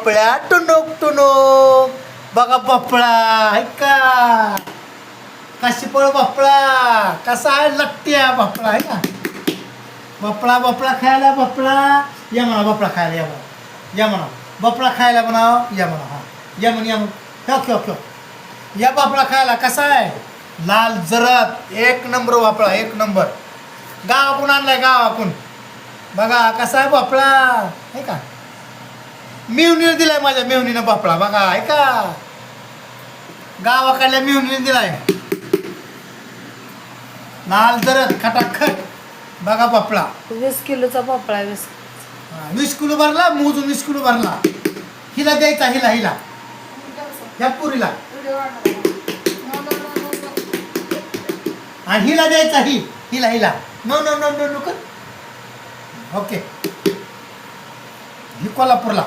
भोपळ्या टुनुक टुनुक बघा भोपळा आहे का कशी पळ भोपळा कसा आहे लट्ट्या भोपळा आहे का भोपळा भोपळा खायला भोपळा या म्हणा भोपळा खायला या म्हणा भोपळा खायला म्हणाव या म्हणा हा या म्हण या म्हण ठेव या भोपळा खायला कसा आहे लाल जरद एक नंबर भोपळा एक नंबर गावाकून आणलाय गावाकून बघा कसा आहे भोपळा आहे का मेहुणीने दिलाय माझ्या मेहुणीनं भोपळा बघा आहे का गावाकडल्या मेहुणीने दिलाय लाल जरद खटाखट बघा भोपळा 20 किलोचा भोपळा 20 किलो भरला मोजून 20 किलो भरला हिला द्यायचा हिला ह्या पुरीला आणि हिला द्यायचा हिला नो कर ओके ही कोल्हापूरला